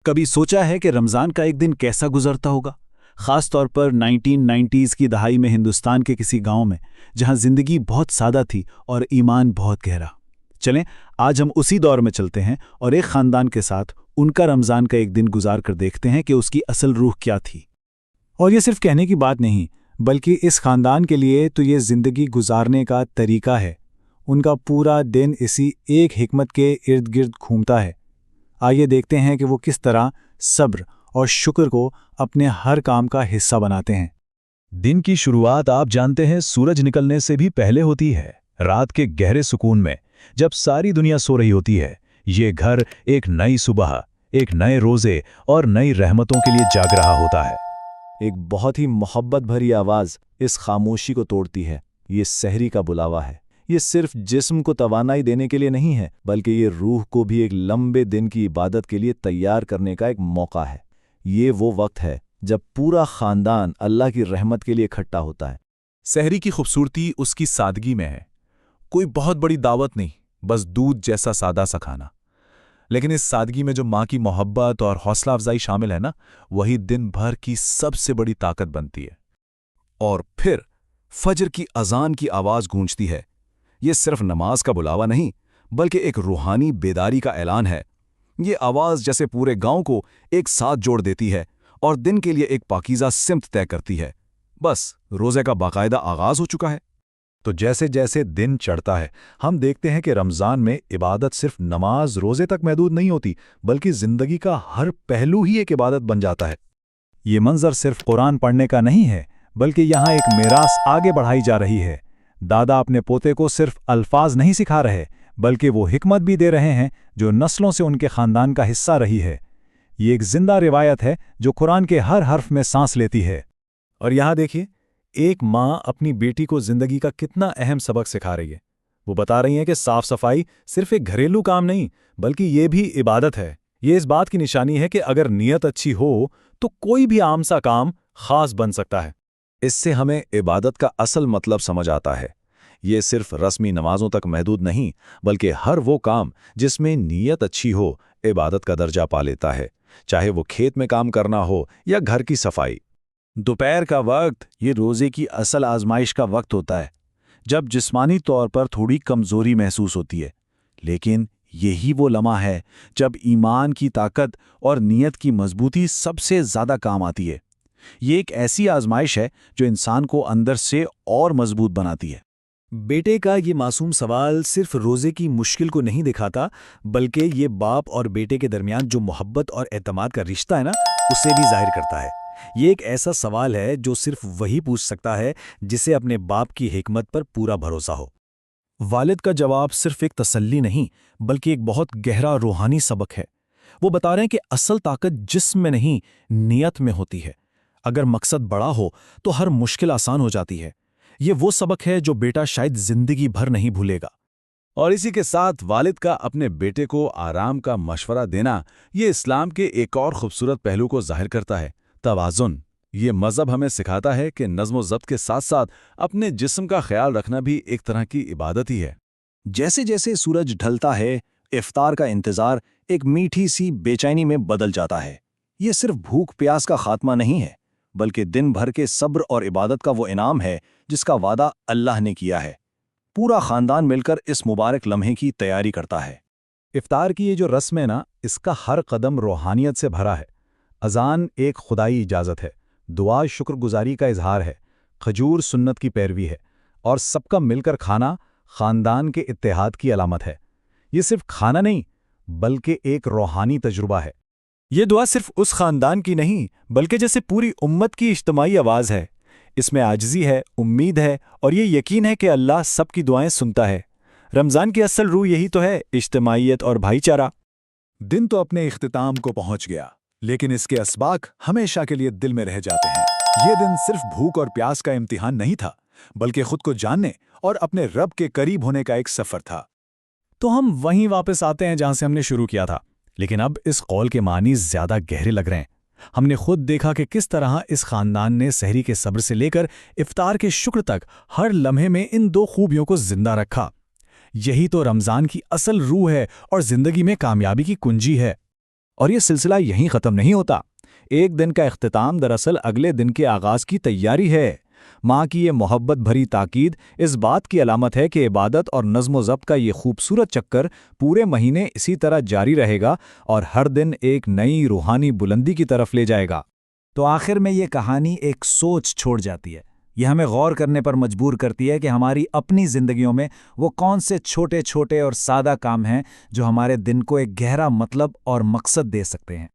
کبھی سوچا ہے کہ رمضان کا ایک دن کیسا گزرتا ہوگا؟ خاص طور پر 1990s کی دہائی میں ہندوستان کے کسی گاؤں میں، جہاں زندگی بہت سادہ تھی اور ایمان بہت گہرا۔ چلیں آج ہم اسی دور میں چلتے ہیں اور ایک خاندان کے ساتھ ان کا رمضان کا ایک دن گزار کر دیکھتے ہیں کہ اس کی اصل روح کیا تھی۔ اور یہ صرف کہنے کی بات نہیں، بلکہ اس خاندان کے لیے تو یہ زندگی گزارنے کا طریقہ ہے۔ ان کا پورا دن اسی ایک حکمت کے ارد گرد گھومتا ہے۔ آئیے دیکھتے ہیں کہ وہ کس طرح صبر اور شکر کو اپنے ہر کام کا حصہ بناتے ہیں۔ دن کی شروعات آپ جانتے ہیں سورج نکلنے سے بھی پہلے ہوتی ہے، رات کے گہرے سکون میں، جب ساری دنیا سو رہی ہوتی ہے۔ یہ گھر ایک نئی صبح، ایک نئے روزے اور نئی رحمتوں کے لیے جاگ رہا ہوتا ہے۔ ایک بہت ہی محبت بھری آواز اس خاموشی کو توڑتی ہے۔ یہ سحری کا بلاوا ہے۔ یہ صرف جسم کو توانائی دینے کے لیے نہیں ہے، بلکہ یہ روح کو بھی ایک لمبے دن کی عبادت کے لیے تیار کرنے کا ایک موقع ہے۔ یہ وہ وقت ہے جب پورا خاندان اللہ کی رحمت کے لیے اکٹھا ہوتا ہے۔ سحری کی خوبصورتی اس کی سادگی میں ہے۔ کوئی بہت بڑی دعوت نہیں، بس دودھ جیسا سادہ سا کھانا۔ لیکن اس سادگی میں جو ماں کی محبت اور حوصلہ افزائی شامل ہے نا، وہی دن بھر کی سب سے بڑی طاقت بنتی ہے۔ اور پھر فجر کی اذان کی آواز گونجتی ہے۔ یہ صرف نماز کا بلاوا نہیں، بلکہ ایک روحانی بیداری کا اعلان ہے۔ یہ آواز جیسے پورے گاؤں کو ایک ساتھ جوڑ دیتی ہے اور دن کے لیے ایک پاکیزہ سمت طے کرتی ہے۔ بس روزے کا باقاعدہ آغاز ہو چکا ہے۔ تو جیسے جیسے دن چڑھتا ہے، ہم دیکھتے ہیں کہ رمضان میں عبادت صرف نماز روزے تک محدود نہیں ہوتی، بلکہ زندگی کا ہر پہلو ہی ایک عبادت بن جاتا ہے۔ یہ منظر صرف قرآن پڑھنے کا نہیں ہے، بلکہ یہاں ایک میراث آگے بڑھائی جا رہی ہے۔ دادا اپنے پوتے کو صرف الفاظ نہیں سکھا رہے، بلکہ وہ حکمت بھی دے رہے ہیں جو نسلوں سے ان کے خاندان کا حصہ رہی ہے۔ یہ ایک زندہ روایت ہے جو قرآن کے ہر حرف میں سانس لیتی ہے۔ اور یہاں دیکھیے، ایک ماں اپنی بیٹی کو زندگی کا کتنا اہم سبق سکھا رہی ہے۔ وہ بتا رہی ہیں کہ صاف صفائی صرف ایک گھریلو کام نہیں، بلکہ یہ بھی عبادت ہے۔ یہ اس بات کی نشانی ہے کہ اگر نیت اچھی ہو تو کوئی بھی عام سا کام خاص بن سکتا ہے۔ اس سے ہمیں عبادت کا اصل مطلب سمجھ آتا ہے۔ یہ صرف رسمی نمازوں تک محدود نہیں، بلکہ ہر وہ کام جس میں نیت اچھی ہو عبادت کا درجہ پا لیتا ہے، چاہے وہ کھیت میں کام کرنا ہو یا گھر کی صفائی۔ دوپہر کا وقت یہ روزے کی اصل آزمائش کا وقت ہوتا ہے، جب جسمانی طور پر تھوڑی کمزوری محسوس ہوتی ہے، لیکن یہی وہ لمحہ ہے جب ایمان کی طاقت اور نیت کی مضبوطی سب سے زیادہ کام آتی ہے۔ یہ ایک ایسی آزمائش ہے جو انسان کو اندر سے اور مضبوط بناتی ہے۔ بیٹے کا یہ معصوم سوال صرف روزے کی مشکل کو نہیں دکھاتا، بلکہ یہ باپ اور بیٹے کے درمیان جو محبت اور اعتماد کا رشتہ ہے نا، اسے بھی ظاہر کرتا ہے۔ یہ ایک ایسا سوال ہے جو صرف وہی پوچھ سکتا ہے جسے اپنے باپ کی حکمت پر پورا بھروسہ ہو۔ والد کا جواب صرف ایک تسلی نہیں، بلکہ ایک بہت گہرا روحانی سبق ہے۔ وہ بتا رہے ہیں کہ اصل طاقت جسم میں نہیں، نیت میں ہوتی ہے۔ اگر مقصد بڑا ہو تو ہر مشکل آسان ہو جاتی ہے۔ یہ وہ سبق ہے جو بیٹا شاید زندگی بھر نہیں بھولے گا۔ اور اسی کے ساتھ والد کا اپنے بیٹے کو آرام کا مشورہ دینا، یہ اسلام کے ایک اور خوبصورت پہلو کو ظاہر کرتا ہے، توازن۔ یہ مذہب ہمیں سکھاتا ہے کہ نظم و ضبط کے ساتھ ساتھ اپنے جسم کا خیال رکھنا بھی ایک طرح کی عبادت ہی ہے۔ جیسے جیسے سورج ڈھلتا ہے، افطار کا انتظار ایک میٹھی سی بے چینی میں بدل جاتا ہے۔ یہ صرف بھوک پیاس کا خاتمہ نہیں ہے، بلکہ دن بھر کے صبر اور عبادت کا وہ انعام ہے جس کا وعدہ اللہ نے کیا ہے۔ پورا خاندان مل کر اس مبارک لمحے کی تیاری کرتا ہے۔ افطار کی یہ جو رسم ہے نا، اس کا ہر قدم روحانیت سے بھرا ہے۔ اذان ایک خدائی اجازت ہے، دعا شکر گزاری کا اظہار ہے، کھجور سنت کی پیروی ہے، اور سب کا مل کر کھانا خاندان کے اتحاد کی علامت ہے۔ یہ صرف کھانا نہیں، بلکہ ایک روحانی تجربہ ہے۔ یہ دعا صرف اس خاندان کی نہیں، بلکہ جیسے پوری امت کی اجتماعی آواز ہے۔ اس میں عاجزی ہے، امید ہے، اور یہ یقین ہے کہ اللہ سب کی دعائیں سنتا ہے۔ رمضان کی اصل روح یہی تو ہے، اجتماعیت اور بھائی چارہ۔ دن تو اپنے اختتام کو پہنچ گیا، لیکن اس کے اسباق ہمیشہ کے لیے دل میں رہ جاتے ہیں۔ یہ دن صرف بھوک اور پیاس کا امتحان نہیں تھا، بلکہ خود کو جاننے اور اپنے رب کے قریب ہونے کا ایک سفر تھا۔ تو ہم وہیں واپس آتے ہیں جہاں سے ہم نے شروع کیا تھا، لیکن اب اس قول کے معنی زیادہ گہرے لگ رہے ہیں۔ ہم نے خود دیکھا کہ کس طرح اس خاندان نے سحری کے صبر سے لے کر افطار کے شکر تک ہر لمحے میں ان دو خوبیوں کو زندہ رکھا۔ یہی تو رمضان کی اصل روح ہے اور زندگی میں کامیابی کی کنجی ہے۔ اور یہ سلسلہ یہیں ختم نہیں ہوتا۔ ایک دن کا اختتام دراصل اگلے دن کے آغاز کی تیاری ہے۔ ماں کی یہ محبت بھری تاکید اس بات کی علامت ہے کہ عبادت اور نظم و ضبط کا یہ خوبصورت چکر پورے مہینے اسی طرح جاری رہے گا اور ہر دن ایک نئی روحانی بلندی کی طرف لے جائے گا۔ تو آخر میں یہ کہانی ایک سوچ چھوڑ جاتی ہے۔ یہ ہمیں غور کرنے پر مجبور کرتی ہے کہ ہماری اپنی زندگیوں میں وہ کون سے چھوٹے چھوٹے اور سادہ کام ہیں جو ہمارے دن کو ایک گہرا مطلب اور مقصد دے سکتے ہیں۔